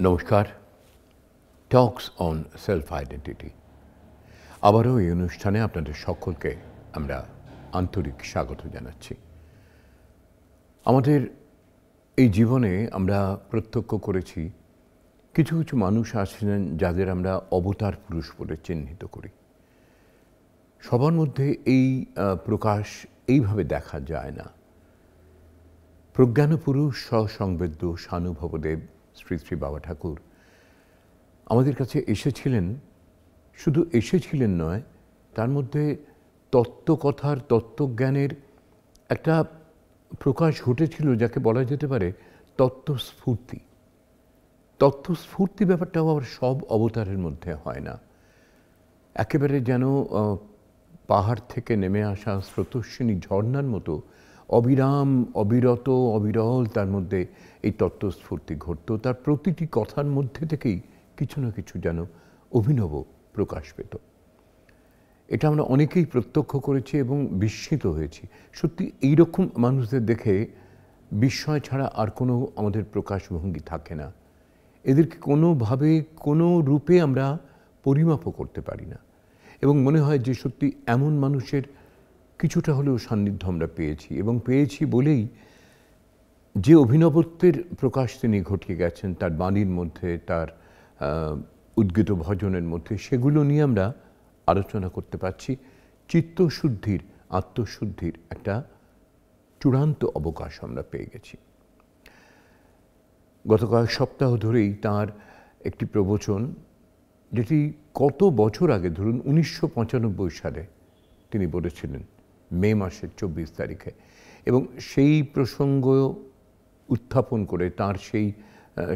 নমস্কার, টক্স on self identity. আবারও এই অনুষ্ঠানে আপনাদের সকলকে আমরা আন্তরিক স্বাগত জানাচ্ছি। আমাদের এই জীবনে আমরা প্রত্যক্ষ করেছি কিছু কিছু মানুষ আছেন যাদের আমরা অবতার পুরুষ বলে চিহ্নিত করি। সবার মধ্যে এই প্রকাশ এইভাবে দেখা যায় না। প্রজ্ঞানপুরুষ সসংবেদ্য সানুভবদেব শ্রী শ্রী বাবা ঠাকুর আমাদের কাছে এসেছিলেন, শুধু এসেছিলেন নয়, তার মধ্যে তত্ত্বকথার তত্ত্বজ্ঞানের একটা প্রকাশ ঘটেছিল যাকে বলা যেতে পারে তত্ত্বস্ফূর্তি। তত্ত্বস্ফূর্তি ব্যাপারটাও আবার সব অবতারের মধ্যে হয় না। একেবারে যেন পাহাড় থেকে নেমে আসা স্রোতস্বিনী ঝর্ণার মতো অবিরাম অবিরত অবিরল তার মধ্যে এই তত্ত্বস্ফূর্তি ঘটত। তার প্রতিটি কথার মধ্যে থেকেই কিছু না কিছু যেন অভিনব প্রকাশ পেত। এটা আমরা অনেকেই প্রত্যক্ষ করেছি এবং বিস্মিত হয়েছি। সত্যি এইরকম মানুষদের দেখে বিস্ময় ছাড়া আর কোনো আমাদের প্রকাশভঙ্গি থাকে না। এদেরকে কোনোভাবে কোনো রূপে আমরা পরিমাপও করতে পারি না এবং মনে হয় যে সত্যি এমন মানুষের কিছুটা হলেও সান্নিধ্য আমরা পেয়েছি এবং পেয়েছি বলেই যে অভিনবত্বের প্রকাশ তিনি ঘটিয়ে গেছেন তার বাণীর মধ্যে, তার উদ্গীত ভজনের মধ্যে, সেগুলো নিয়ে আমরা আলোচনা করতে পারছি। চিত্তশুদ্ধির, আত্মশুদ্ধির একটা চূড়ান্ত অবকাশ আমরা পেয়ে গেছি। গত কয়েক সপ্তাহ ধরেই তার একটি প্রবচন, যেটি কত বছর আগে, ধরুন 1995 সালে তিনি বলেছিলেন মে মাসের 24 তারিখে, এবং সেই প্রসঙ্গ উত্থাপন করে তার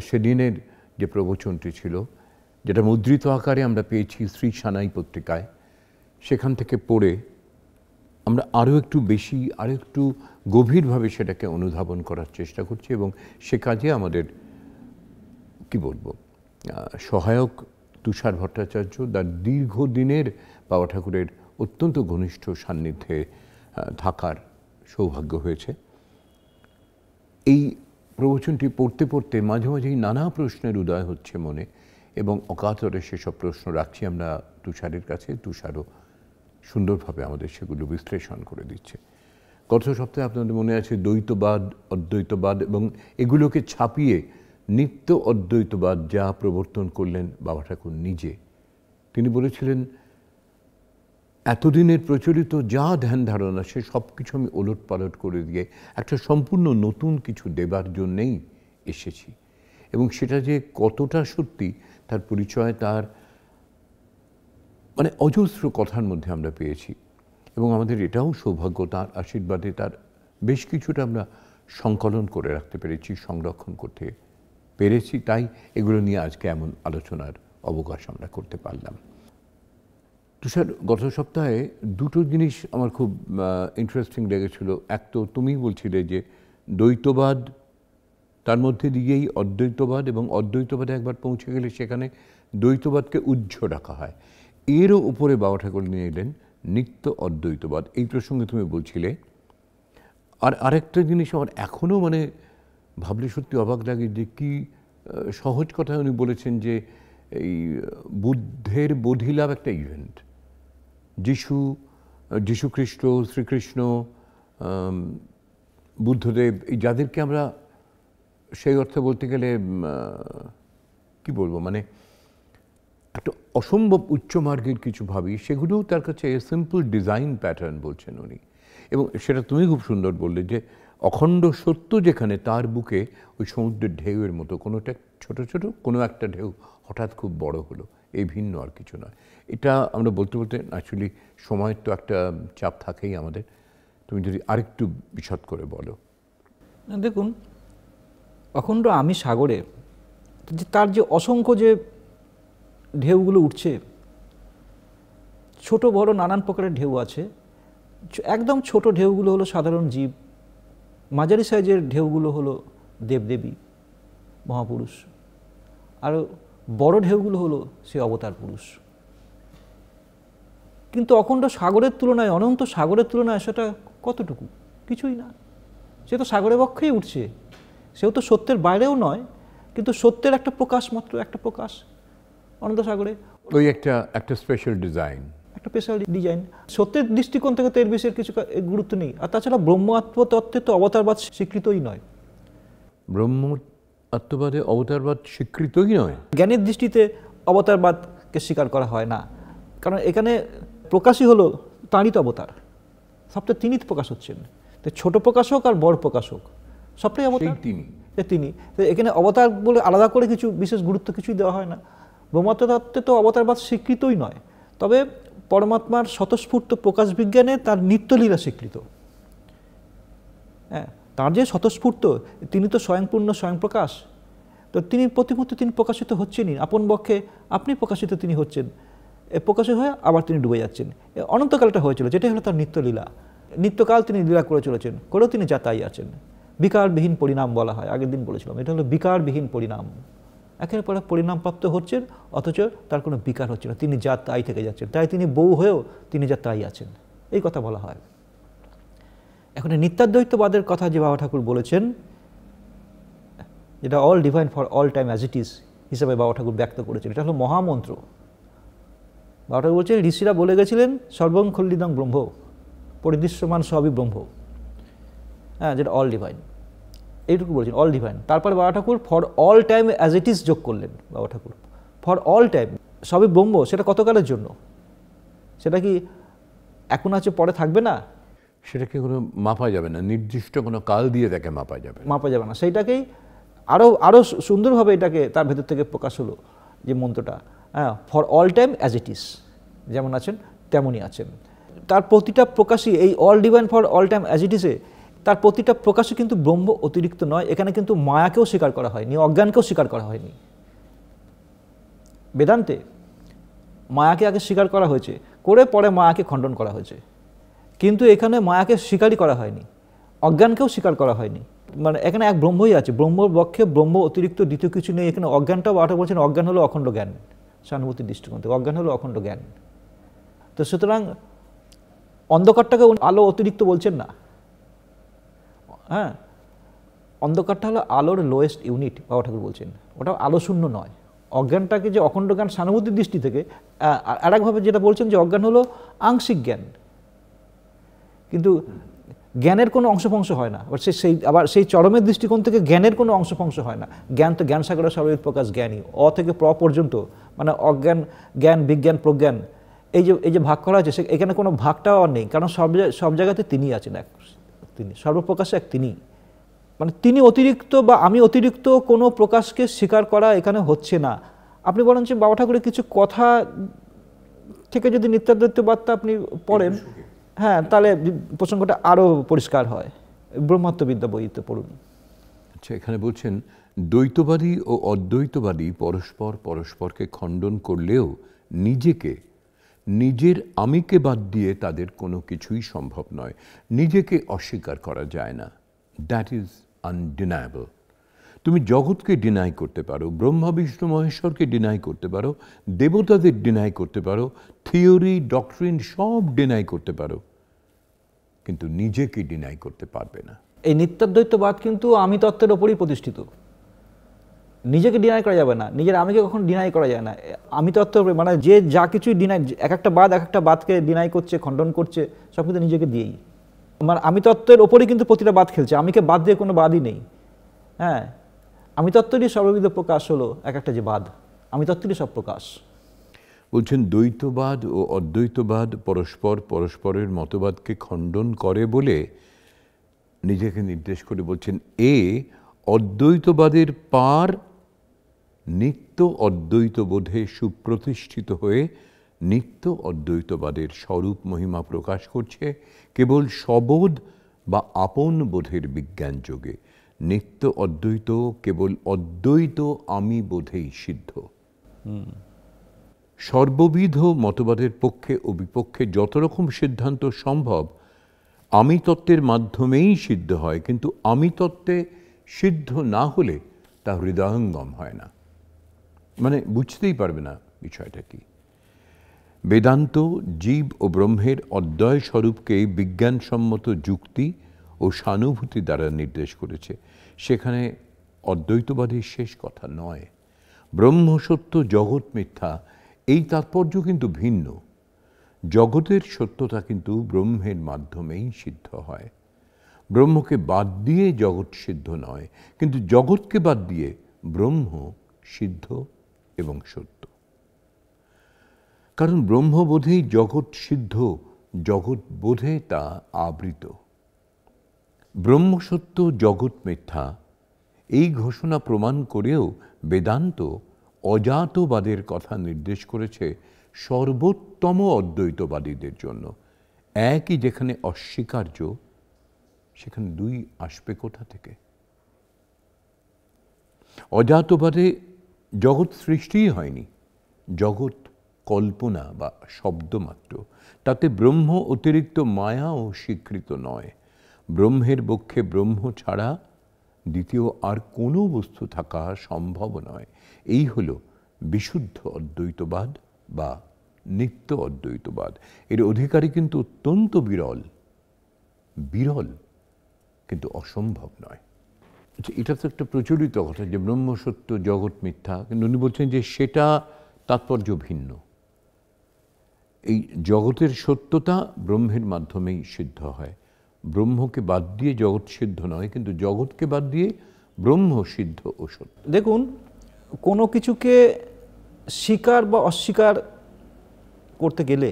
সেদিনের যে প্রবচনটি ছিল, যেটা মুদ্রিত আকারে আমরা পেয়েছি শ্রী সানাই পত্রিকায়, সেখান থেকে পড়ে আমরা আরও একটু বেশি, আরও একটু গভীরভাবে সেটাকে অনুধাবন করার চেষ্টা করছি এবং সে কাজে আমাদের কি বলবো সহায়ক তুষার ভট্টাচার্য, তার দীর্ঘদিনের বাবা ঠাকুরের অত্যন্ত ঘনিষ্ঠ সান্নিধ্যে থাকার সৌভাগ্য হয়েছে। এই প্রবচনটি পড়তে পড়তে মাঝে মাঝেই নানা প্রশ্নের উদয় হচ্ছে মনে এবং অকাতরে সেসব প্রশ্ন রাখছি আমরা তুষারের কাছে। তুষারও সুন্দরভাবে আমাদের সেগুলো বিশ্লেষণ করে দিচ্ছে। গত সপ্তাহে আপনাদের মনে আছে দ্বৈতবাদ, অদ্বৈতবাদ এবং এগুলোকে ছাপিয়ে নিত্য অদ্বৈতবাদ যা প্রবর্তন করলেন বাবা ঠাকুর নিজে। তিনি বলেছিলেন, এতদিনের প্রচলিত যা ধ্যান ধারণা সে সব কিছু আমি ওলট পালট করে দিয়ে একটা সম্পূর্ণ নতুন কিছু দেবার জন্যেই এসেছি। এবং সেটা যে কতটা সত্যি তার পরিচয় তার অজস্র কথার মধ্যে আমরা পেয়েছি এবং আমাদের এটাও সৌভাগ্য তার আশীর্বাদে তার বেশ কিছুটা আমরা সংকলন করে রাখতে পেরেছি, সংরক্ষণ করতে পেরেছি। তাই এগুলো নিয়ে আজকে এমন আলোচনার অবকাশ আমরা করতে পারলাম। তুষার, গত সপ্তাহে দুটো জিনিস আমার খুব ইন্টারেস্টিং লেগেছিল। এক তো তুমি বলছিলে যে দ্বৈতবাদ, তার মধ্যে দিয়েই অদ্বৈতবাদ, এবং অদ্বৈতবাদে একবার পৌঁছে গেলে সেখানে দ্বৈতবাদকে উজ্জ্ব রাখা হয়। এরও উপরে বাবা ঠাকুর নিয়ে এলেন নিত্য অদ্বৈতবাদ। এই প্রসঙ্গে তুমি বলছিলে। আর আরেকটা জিনিস আমার এখনও ভাবলে সত্যি অবাক লাগে যে কি সহজ কথা উনি বলেছেন যে এই বুদ্ধের বোধিলাভ একটা ইভেন্ট। যীশু খ্রিস্ট, শ্রীকৃষ্ণ, বুদ্ধদেব, এই যাদেরকে আমরা সেই অর্থে বলতে গেলে কি বলবো, একটা অসম্ভব উচ্চ মার্গের কিছু ভাবি, সেগুলোও তার কাছে সিম্পল ডিজাইন প্যাটার্ন বলছেন উনি। এবং সেটা তুমি খুব সুন্দর বললে যে অখণ্ড সত্য যেখানে, তার বুকে ওই সমুদ্রের ঢেউয়ের মতো কোনোটা ছোট ছোট, কোনো একটা ঢেউ হঠাৎ খুব বড় হলো, এই ভিন্ন আর কিছু নয়। এটা আমরা বলতে বলতে অ্যাকচুয়ালি সময়ের তো একটা চাপ থাকেই আমাদের। তুমি যদি আরেকটু বিশদ করে বলো। দেখুন, অখণ্ড আমি সাগরে তার যে অসংখ্য যে ঢেউগুলো উঠছে, ছোট বড় নানান প্রকারের ঢেউ আছে। একদম ছোট ঢেউগুলো হলো সাধারণ জীব, মাঝারি সাইজের ঢেউগুলো হলো দেবদেবী, মহাপুরুষ, আর বড় ঢেউগুলো হলো সে অবতার পুরুষ। কিন্তু অখণ্ড সাগরের তুলনায়, অনন্ত সাগরের তুলনায় সেটা কতটুকু? কিছুই না। সে তো সাগরের বক্ষেই উঠছে, সেও তো সত্যের বাইরেও নয়, কিন্তু সত্যের একটা প্রকাশ, মাত্র একটা প্রকাশ অনন্ত সাগরে, ওই একটা স্পেশাল ডিজাইন, একটা স্পেশাল ডিজাইন। সত্যের দৃষ্টিকোণ থেকে তো এর বেশি কিছু গুরুত্ব নেই। আর তাছাড়া ব্রহ্ম আত্মতত্ত্বে তো অবতারবাদ স্বীকৃতই নয়। ব্রহ্ম আত্মবাদে অবতারবাদ স্বীকৃতই নয়। জ্ঞানের দৃষ্টিতে অবতারবাদকে স্বীকার করা হয় না, কারণ এখানে প্রকাশই হলো তাঁরই তো অবতার, সবটা তিনি তো প্রকাশ হচ্ছেন। তো ছোট প্রকাশক আর বড় প্রকাশক সবটাই অবতার তিনি। তো এখানে অবতার বলে আলাদা করে কিছু বিশেষ গুরুত্ব কিছুই দেওয়া হয় না। ব্রহ্মতত্ত্বে তো অবতারবাদ স্বীকৃতই নয়, তবে পরমাত্মার স্বতঃস্ফূর্ত প্রকাশ বিজ্ঞানে তার নিত্যলীলা স্বীকৃত। হ্যাঁ, তার যে স্বতঃস্ফূর্ত, তিনি তো স্বয়ংপূর্ণ, স্বয়ং প্রকাশ। তো তিনি প্রতিমূর্তি তিনি প্রকাশিত হচ্ছেনই, আপন পক্ষে আপনি প্রকাশিত তিনি হচ্ছেন, প্রকাশিত হয়ে আবার তিনি ডুবে যাচ্ছেন। অনন্তকালটা হয়েছিল, যেটাই হলো তার নিত্যলীলা। নিত্যকাল তিনি লীলা করে চলেছেন, করেও তিনি যা তাই আছেন। বিকারবিহীন পরিণাম বলা হয়, আগের দিন বলেছিলাম, এটা হলো বিকারবিহীন পরিণাম। একের পর পরিণামপ্রাপ্ত হচ্ছেন, অথচ তার কোনো বিকার হচ্ছে না, তিনি যা তাই থেকে যাচ্ছেন। তাই তিনি বউ হয়েও তিনি যা তাই আছেন, এই কথা বলা হয়। এখন নিত্যাদ্বৈতবাদের কথা যে বাবা ঠাকুর বলেছেন, যেটা all divine for all time as it is হিসাবে বাবা ঠাকুর ব্যক্ত করেছেন, এটা হলো মহামন্ত্র। বাবা ঠাকুর বলছেন, ঋষিরা বলে গেছিলেন সর্বং খল্লিদং ব্রহ্ম, পরিদৃশ্যমান সবই ব্রহ্ম। হ্যাঁ, যেটা অল ডিভাইন, এইটুকু বলছেন, অল ডিভাইন। তারপরে বাবা ঠাকুর for all time as it is যোগ করলেন। বাবা ঠাকুর ফর অল টাইম সবই ব্রহ্ম, সেটা কতকালের জন্য? সেটা কি এখন আছে পরে থাকবে না? সেটাকে কোনো মাপা যাবে না, নির্দিষ্ট কোনো কাল দিয়ে তাকে মাপা যাবে না। সেইটাকেই আরও সুন্দরভাবে এটাকে তার ভেতর থেকে প্রকাশ হলো যে মন্ত্রটা, হ্যাঁ, for all time as it is, যেমন আছেন তেমনই আছেন। তার প্রতিটা প্রকাশই এই all divine for all time as it ইজে, তার প্রতিটা প্রকাশই কিন্তু ব্রহ্ম অতিরিক্ত নয়। এখানে কিন্তু মায়াকেও স্বীকার করা হয়নি, অজ্ঞানকেও স্বীকার করা হয়নি। বেদান্তে মায়াকে আগে স্বীকার করা হয়েছে, করে পরে মায়াকে খণ্ডন করা হয়েছে, কিন্তু এখানে মায়াকে স্বীকারই করা হয়নি, অজ্ঞানকেও স্বীকার করা হয়নি। মানে এখানে এক ব্রহ্মই আছে, ব্রহ্মর পক্ষে ব্রহ্ম অতিরিক্ত দ্বিতীয় কিছু নেই। এখানে অজ্ঞানটাও বাটা বলছেন, অজ্ঞান হলো অখণ্ড জ্ঞান, সহানুভূতির দৃষ্টিকোণ থেকে অজ্ঞান হলো অখণ্ড জ্ঞান। তো সুতরাং অন্ধকারটাকে আলো অতিরিক্ত বলছেন না। হ্যাঁ, অন্ধকারটা হলো আলোর লোয়েস্ট ইউনিট, বাবা ঠাকুর বলছেন, ওটা আলো শূন্য নয়। অজ্ঞানটাকে যে অখণ্ড জ্ঞান সহানুভূতির দৃষ্টি থেকে, আর একভাবে যেটা বলছেন যে অজ্ঞান হলো আংশিক জ্ঞান, কিন্তু জ্ঞানের কোনো অংশফংশ হয় না। আবার সেই চরমের দৃষ্টিকোণ থেকে জ্ঞানের কোনো অংশফংশ হয় না। জ্ঞান তো জ্ঞান সাগরের সর্ববিদ প্রকাশ জ্ঞানই, অ থেকে প্র পর্যন্ত, মানে অজ্ঞান, জ্ঞান, বিজ্ঞান, প্রজ্ঞান, এই যে ভাগ করা হয়েছে, এখানে কোনো ভাগটাও আর নেই, কারণ সব জায়গাতে তিনি আছেন, এক তিনি সর্বপ্রকাশে, এক তিনি। মানে তিনি অতিরিক্ত বা আমি অতিরিক্ত কোনো প্রকাশকে স্বীকার করা এখানে হচ্ছে না। আপনি বলেন যে বাবা ঠাকুরের কিছু কথা থেকে যদি নিত্যাদ্বৈতবাদটা আপনি পড়েন, হ্যাঁ, তাহলে প্রসঙ্গটা আরও পরিষ্কার হয়। ব্রহ্মাত্মবিদ্যা বইতে পড়ুন। আচ্ছা, এখানে বলছেন দ্বৈতবাদী ও অদ্বৈতবাদী পরস্পরকে খণ্ডন করলেও নিজের আমিকে বাদ দিয়ে তাদের কোনো কিছুই সম্ভব নয়। নিজেকে অস্বীকার করা যায় না, দ্যাট ইজ আনডিনায়েবল। তুমি জগৎকে ডিনাই করতে পারো, ব্রহ্মা বিষ্ণু মহেশ্বরকে ডিনাই করতে পারো, দেবতাদের ডিনাই করতে পারো, থিওরি ডক্ট্রিন সব ডিনাই করতে পারো, কিন্তু নিজেকে ডিনাই করতে পারবে না। এই নিত্যাদ্বৈতবাদ কিন্তু আমি তত্ত্বের ওপরই প্রতিষ্ঠিত। নিজেকে ডিনাই করা যাবে না, নিজের আমিকে কখন ডিনাই করা যায় না। আমি তত্ত্বের উপরে, মানে যে যা কিছুই ডিনাই, এক একটা বাদকে ডিনাই করছে, খণ্ডন করছে, সব কিন্তু নিজেকে দিয়েই। মানে আমি তত্ত্বের ওপরই কিন্তু প্রতিটা বাদ খেলছে, আমিকে বাদ দিয়ে কোনো বাদই নেই। হ্যাঁ, আমি তত্ত্বেরই সর্ববিধ প্রকাশ হলো এক একটা যে বাদ, আমি তত্ত্বেরই সব প্রকাশ। বলছেন দ্বৈতবাদ ও অদ্বৈতবাদ পরস্পরের মতবাদকে খণ্ডন করে বলে নিজেকে নির্দেশ করে বলছেন, অদ্বৈতবাদের পার নিত্য অদ্বৈতবোধে সুপ্রতিষ্ঠিত হয়ে নিত্য অদ্বৈতবাদের স্বরূপ মহিমা প্রকাশ করছে কেবল সবোধ বা আপন বোধের বিজ্ঞান যোগে। নিত্য অদ্বৈত কেবল অদ্বৈত আমি বোধেই সিদ্ধ। সর্ববিধ মতবাদের পক্ষে ও বিপক্ষে যত রকম সিদ্ধান্ত সম্ভব আমি তত্ত্বের মাধ্যমেই সিদ্ধ হয়, কিন্তু আমি তত্ত্বে সিদ্ধ না হলে তা হৃদয়ঙ্গম হয় না, মানে বুঝতেই পারবে না বিষয়টা কি। বেদান্ত জীব ও ব্রহ্মের অদ্বয় স্বরূপকে বিজ্ঞানসম্মত যুক্তি ও সহানুভূতি দ্বারা নির্দেশ করেছে। সেখানে অদ্বৈতবাদের শেষ কথা নয়। ব্রহ্ম সত্য, জগৎ মিথ্যা, এই তাৎপর্য কিন্তু ভিন্ন। জগতের সত্যতা কিন্তু ব্রহ্মের মাধ্যমেই সিদ্ধ হয়। ব্রহ্মকে বাদ দিয়ে জগৎ সিদ্ধ নয়, কিন্তু জগৎকে বাদ দিয়ে ব্রহ্ম সিদ্ধ এবং সত্য। কারণ ব্রহ্মবোধেই জগৎ সিদ্ধ, জগৎ বোধে তা আবৃত। ব্রহ্ম সত্য, জগৎ মিথ্যা, এই ঘোষণা প্রমাণ করেও বেদান্ত অজাতবাদের কথা নির্দেশ করেছে সর্বোত্তম অদ্বৈতবাদীদের জন্য। একই যেখানে অস্বীকার্য, সেখানে দুই আসবে কোথা থেকে? অজাতবাদে জগৎ সৃষ্টিই হয়নি, জগৎ কল্পনা বা শব্দমাত্র। তাতে ব্রহ্ম অতিরিক্ত মায়া ও স্বীকৃত নয়। ব্রহ্মের পক্ষে ব্রহ্ম ছাড়া দ্বিতীয় আর কোনো বস্তু থাকা সম্ভব নয়। এই হল বিশুদ্ধ অদ্বৈতবাদ বা নিত্য অদ্বৈতবাদ। এর অধিকারী কিন্তু অত্যন্ত বিরল, বিরল কিন্তু অসম্ভব নয়। এটা তো একটা প্রচলিত কথা যে ব্রহ্ম সত্য, জগৎ মিথ্যা, কিন্তু উনি বলছেন যে সেটা তাৎপর্য ভিন্ন। এই জগতের সত্যতা ব্রহ্মের মাধ্যমেই সিদ্ধ হয়। ব্রহ্মকে বাদ দিয়ে জগৎ সিদ্ধ নয়, কিন্তু জগৎকে বাদ দিয়ে ব্রহ্ম সিদ্ধ ও সত্য। দেখুন, কোনো কিছুকে স্বীকার বা অস্বীকার করতে গেলে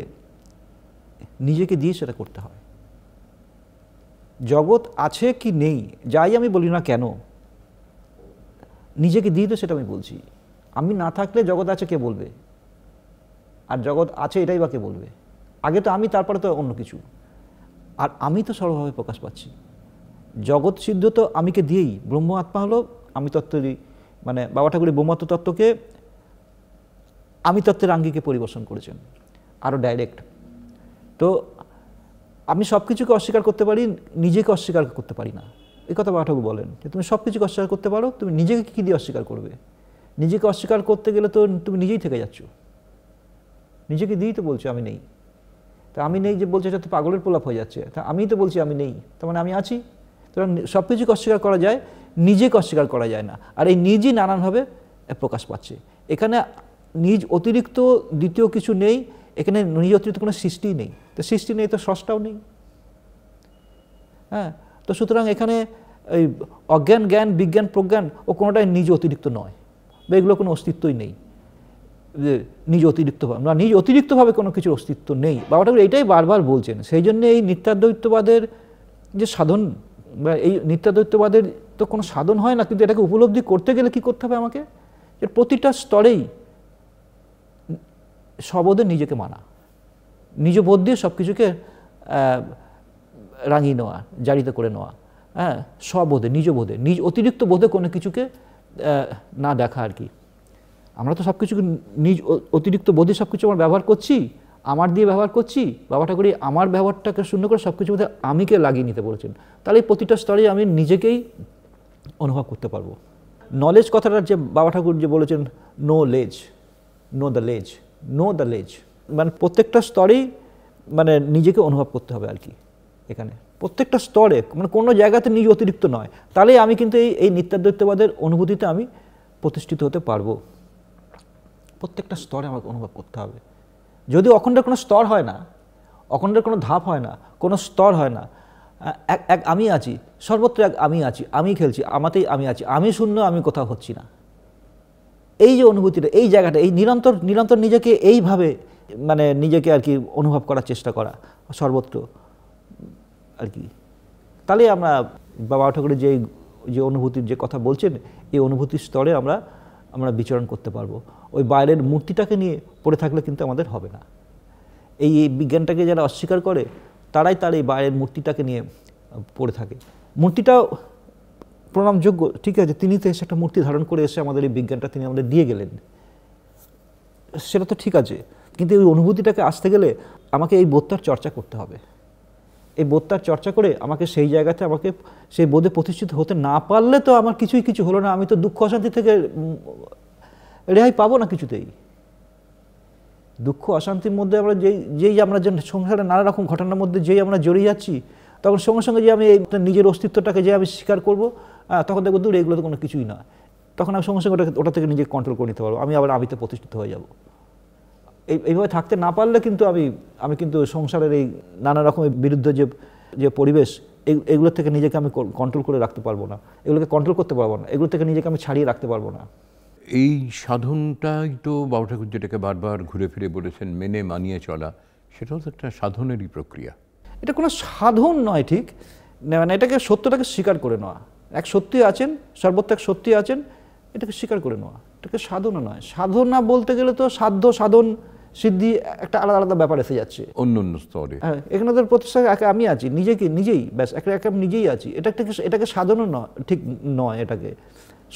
নিজেকে দিয়ে সেটা করতে হয়। জগৎ আছে কি নেই, যাই আমি বলি না কেন, নিজেকে দিয়ে তো সেটা আমি বলছি। আমি না থাকলে জগৎ আছে কে বলবে? আর জগৎ আছে এটাই বা কে বলবে? আগে তো আমি, তারপরে তো অন্য কিছু। আর আমি তো সর্বভাবে প্রকাশ পাচ্ছি। জগৎ সিদ্ধ তো আমিকে দিয়েই। ব্রহ্ম আত্মা হলো আমি তত্ত্বেরই, মানে বাবা ঠাকুর ব্রহ্মাত্ম তত্ত্বকে আমি তত্ত্বের আঙ্গিকে পরিবেশন করেছেন আরও ডাইরেক্ট। তো আমি সব কিছুকে অস্বীকার করতে পারি, নিজেকে অস্বীকার করতে পারি না। এই কথা বাবা ঠাকুর বলেন যে তুমি সব কিছুকে অস্বীকার করতে পারো, তুমি নিজেকে কী দিয়ে অস্বীকার করবে? নিজেকে অস্বীকার করতে গেলে তো তুমি নিজেই থেকে যাচ্ছ। নিজেকে দিয়েই তো বলছো আমি নেই। তা আমি নেই যে বলছে, এটা তো পাগলের প্রলাপ হয়ে যাচ্ছে। তা আমিই তো বলছি আমি নেই, তার মানে আমি আছি। কারণ সব কিছুকে অস্বীকার করা যায়, নিজেকে অস্বীকার করা যায় না। আর এই নিজই নানানভাবে প্রকাশ পাচ্ছে। এখানে নিজ অতিরিক্ত দ্বিতীয় কিছু নেই, এখানে নিজ অতিরিক্ত কোনো সৃষ্টিই নেই। তো সৃষ্টি নেই তো স্রষ্টাও নেই। হ্যাঁ, তো সুতরাং এখানে এই অজ্ঞান, জ্ঞান, বিজ্ঞান, প্রজ্ঞান ও কোনোটাই নিজ অতিরিক্ত নয়, বা এগুলো কোনো অস্তিত্বই নেই। নিজ অতিরিক্তভাবে না, নিজ অতিরিক্তভাবে কোনো কিছুর অস্তিত্ব নেই। বাবা ঠাকুর এইটাই বারবার বলছেন। সেই জন্য এই নিত্যাদ্বৈতবাদের যে সাধন, বা এই নিত্যাদ্বৈতবাদের তো কোনো সাধন হয় না, কিন্তু এটাকে উপলব্ধি করতে গেলে কি করতে হবে আমাকে? যে প্রতিটা স্তরেই সবোধে নিজেকে মানা, নিজ বোধ দিয়ে সব কিছুকে রাঙিয়ে নেওয়া, জারিত করে নেওয়া। হ্যাঁ, স্ববোধে, নিজ বোধে, নিজ অতিরিক্ত বোধে কোনো কিছুকে না দেখা আর কি। আমরা তো সব কিছুকে নিজ অতিরিক্ত বোধে সব কিছু আমরা ব্যবহার করছি, আমার দিয়ে ব্যবহার করছি। বাবা ঠাকুর আমার ব্যবহারটাকে শূন্য করে সব কিছুর মধ্যে আমিকে লাগিয়ে নিতে বলেছেন। তাহলে এই প্রতিটা স্তরে আমি নিজেকেই অনুভব করতে পারবো। নলেজ কথাটা যে বাবা ঠাকুর যে বলেছেন, নো লেজ, নো দ্য লেজ, নো দ্য লেজ, মানে প্রত্যেকটা স্তরেই মানে নিজেকে অনুভব করতে হবে আর কি। এখানে প্রত্যেকটা স্তরে মানে কোনো জায়গাতে নিজ অতিরিক্ত নয়, তাহলে আমি কিন্তু এই নিত্যাদ্বৈতবাদের অনুভূতিতে আমি প্রতিষ্ঠিত হতে পারবো। প্রত্যেকটা স্তরে আমাকে অনুভব করতে হবে। যদি অখণ্ডের কোনো স্তর হয় না, অখণ্ডের কোনো ধাপ হয় না, কোনো স্তর হয় না, এক আমি আছি, সর্বত্র এক আমি আছি, আমি খেলছি, আমাতেই আমি আছি, আমি শূন্য, আমি কোথাও হচ্ছি না। এই যে অনুভূতিটা, এই জায়গাটা, এই নিরন্তর নিরন্তর নিজেকে এইভাবে মানে নিজেকে আর কি অনুভব করার চেষ্টা করা সর্বত্র আর কি। তাহলে আমরা বাবা ঠাকুরের যে অনুভূতির যে কথা বলছেন, এই অনুভূতির স্তরে আমরা বিচরণ করতে পারবো। ওই বাইরের মূর্তিটাকে নিয়ে পড়ে থাকলে কিন্তু আমাদের হবে না। এই বিজ্ঞানটাকে যারা অস্বীকার করে তারাই তার এই বাইরের মূর্তিটাকে নিয়ে পড়ে থাকে। মূর্তিটাও প্রণামযোগ্য, ঠিক আছে, তিনি তো এসে একটা মূর্তি ধারণ করে এসে আমাদের এই বিজ্ঞানটা তিনি আমাদের দিয়ে গেলেন, সেটা তো ঠিক আছে। কিন্তু ওই অনুভূতিটাকে আসতে গেলে আমাকে এই বোধটার চর্চা করতে হবে। এই বোধটার চর্চা করে আমাকে সেই জায়গাতে আমাকে সেই বোধে প্রতিষ্ঠিত হতে না পারলে তো আমার কিছু হলো না। আমি তো দুঃখ অশান্তি থেকে রেহাই পাবো না কিছুতেই। দুঃখ অশান্তির মধ্যে আমরা যেই আমরা সংসারে নানা রকম ঘটনার মধ্যে যেই আমরা জড়িয়ে যাচ্ছি, তখন সঙ্গে সঙ্গে যে আমি নিজের অস্তিত্বটাকে যে আমি স্বীকার করব, তখন দেখবো দূর এগুলো তো কোনো কিছুই না। তখন আমি সঙ্গে সঙ্গে ওটা থেকে নিজেকে কন্ট্রোল করে নিতে পারবো, আমি আবার আমিতে প্রতিষ্ঠিত হয়ে যাব। এইভাবে থাকতে না পারলে কিন্তু আমি কিন্তু সংসারের এই নানা রকমের বিরুদ্ধে যে পরিবেশ, এগুলোর থেকে নিজেকে আমি কন্ট্রোল করে রাখতে পারবো না, এগুলোকে কন্ট্রোল করতে পারবো না, এগুলো থেকে নিজেকে আমি ছাড়িয়ে রাখতে পারবো না। এই সাধনটাই তো বাবা ঠাকুর যেটাকে বারবার ঘুরে ফিরে বলেছেন মেনে মানিয়ে চলা, সেটাও তো একটা সাধনেরই প্রক্রিয়া। এটা কোনো সাধন নয় ঠিক, মানে এটাকে সত্যটাকে স্বীকার করে নেওয়া। এক সত্যি আছেন, সর্বত্র এক সত্যি আছেন, এটাকে স্বীকার করে নেওয়া, এটাকে সাধনা নয়। সাধনা বলতে গেলে তো সাধ্য সাধন সিদ্ধি একটা আলাদা আলাদা ব্যাপার এসে যাচ্ছে অন্য অন্য স্তরে। হ্যাঁ, এখানে তো প্রতিষ্ঠা আমি আছি নিজেই ব্যাস একে আমি নিজেই আছি, এটাকে সাধনা নয়, ঠিক নয়। এটাকে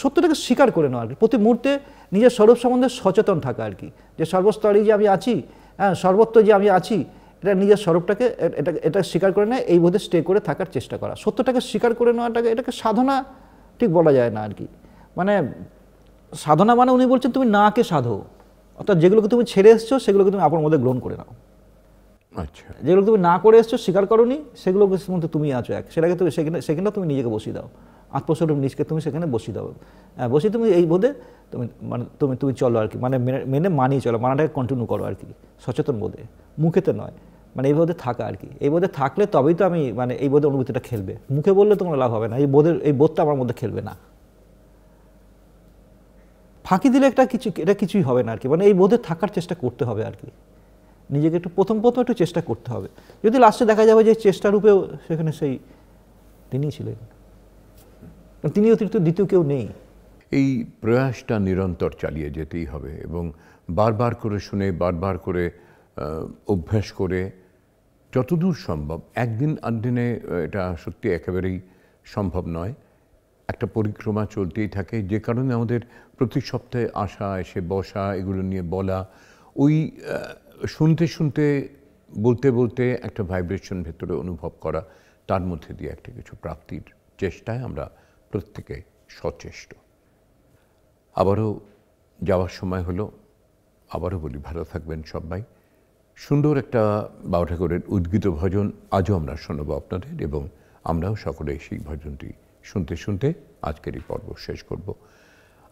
সত্যটাকে স্বীকার করে নেওয়া আর কি, প্রতি মুহূর্তে নিজের স্বরূপ সম্বন্ধে সচেতন থাকা আর কি, যে সর্বস্তরে যে আমি আছি, হ্যাঁ সর্বত্র যে আমি আছি, এটা নিজের স্বরূপটাকে এটা স্বীকার করে নেয়, এই বোধে স্টে করে থাকার চেষ্টা করা। সত্যটাকে স্বীকার করে নেওয়াটাকে এটাকে সাধনা ঠিক বলা যায় না আর কি। মানে সাধনা মানে উনি বলছেন তুমি নাকে সাধো, অর্থাৎ যেগুলোকে তুমি ছেড়ে এসছো সেগুলোকে তুমি আপনার মধ্যে গ্রহণ করে নাও। আচ্ছা, যেগুলো তুমি না করে এসছো, স্বীকার করোনি, সেগুলোকে মধ্যে তুমি আছো এক, সেটাকে তুমি সেখানে তুমি নিজেকে বসিয়ে দাও, আত্মস্বরূপ নিজকে তুমি সেখানে বসিয়ে দাও। বসিয়ে তুমি এই বোধে তুমি চলো আর কি, মানে মেনে মানিয়ে চলো, মানাটাকে কন্টিনিউ করো আর কি, সচেতন বোধে, মুখেতে নয়, মানে এই বোধে থাকা আর কি। এই বোধে থাকলে তবেই তো আমি মানে এই বোধের অনুভূতিটা খেলবে, মুখে বললে তোমার লাভ হবে না, এই বোধটা আমার মধ্যে খেলবে না। ফাঁকি দিলে এটা কিছুই হবে না আর কি, মানে এই বোধে থাকার চেষ্টা করতে হবে আর কি, নিজেকে একটু প্রথম একটু চেষ্টা করতে হবে। যদি লাস্টে দেখা যাবে যে চেষ্টা রূপেও সেখানে সেই তিনিই ছিলেন, তিনি অতিরিক্ত দ্বিতীয় কেউ নেই। এই প্রয়াসটা নিরন্তর চালিয়ে যেতেই হবে এবং বারবার করে শুনে, বারবার করে অভ্যাস করে যতদূর সম্ভব, একদিন আধদিনে এটা সত্যি একেবারেই সম্ভব নয়, একটা পরিক্রমা চলতেই থাকে। যে কারণে আমাদের প্রতি সপ্তাহে আসা, এসে বসা, এগুলো নিয়ে বলা, ওই শুনতে শুনতে, বলতে বলতে একটা ভাইব্রেশন ভেতরে অনুভব করা, তার মধ্যে দিয়ে একটা কিছু প্রাপ্তির চেষ্টায় আমরা প্রত্যেকে সচেষ্ট। আবারও যাওয়ার সময় হলো, আবারও বলি ভালো থাকবেন সবাই। সুন্দর একটা বাবা ঠাকুরের উদ্গীত ভজন আজও আমরা শোনাব আপনাদের, এবং আমরাও সকলে সেই ভজনটি শুনতে শুনতে আজকের এই পর্ব শেষ করব।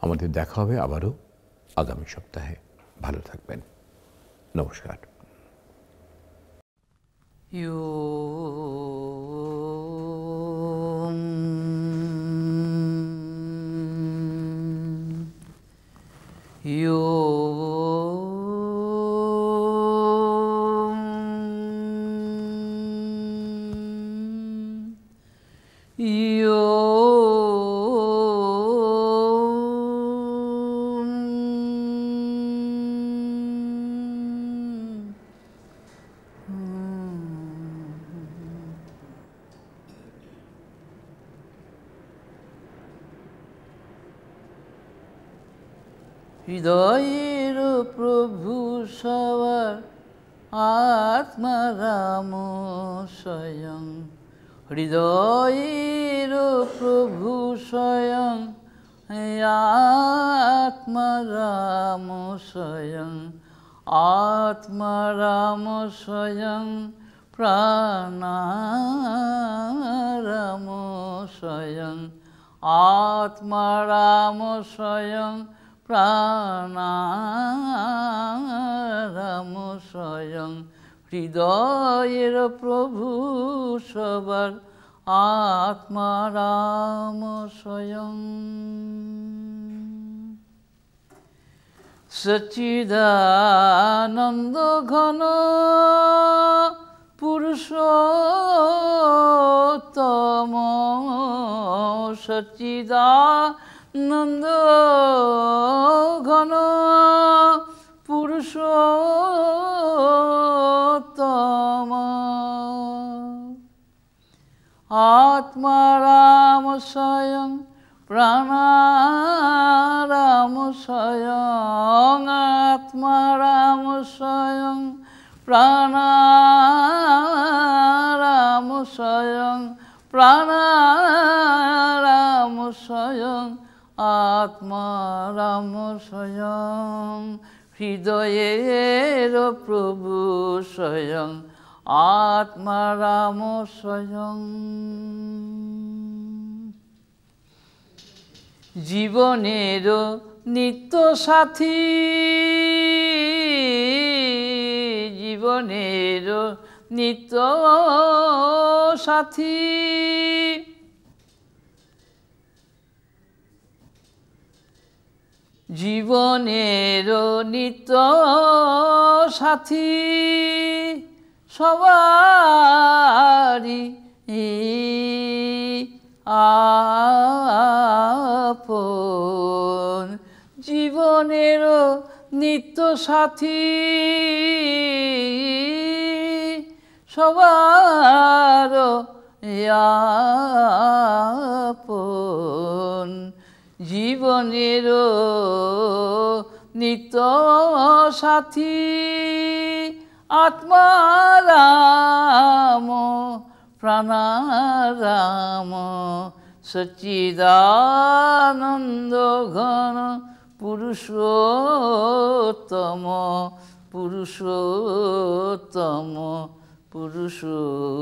আমাদের দেখা হবে আবারও আগামী সপ্তাহে। ভালো থাকবেন, নমস্কার। হৃদয়ের প্রভু সবার আত্মা রাম স্বয়ং, হৃদয়ের প্রভু স্বয়ং আত্মা রাম স্বয়ং, আত্মা রাম স্বয়ং প্রাণারাম স্বয়ং, আত্মা রাম স্বয়ং প্রাণারাম স্বয়ং, হৃদয়ের প্রভু সবার আত্মা রাম স্বয়ং। সচ্চিদানন্দ ঘন পুরুষোত্তম, সচ্চিদানন্দ ঘন পুরুষোত্তম, আত্মা রাম স্বয়ং প্রাণারাম স্বয়ং, আত্মা রাম স্বয়ং প্রাণারাম স্বয়ং, প্রাণারাম স্বয়ং, আত্মা রাম স্বয়ং, হৃদয়ের প্রভু স্বয়ং আত্মা রাম স্বয়ং। জীবনের নিত্য সাথী, জীবনের নিত্য সাথী। জীবনের নিত্য সাথী সবারই আপন, জীবনের নিত্য সাথী সবার আপন, জীবনের নিত্য সাথী। আত্মারাম প্রাণারাম সচ্চিদানন্দ ঘন পুরুষোত্তম, পুরুষোত্তম, পুরুষোত্তম।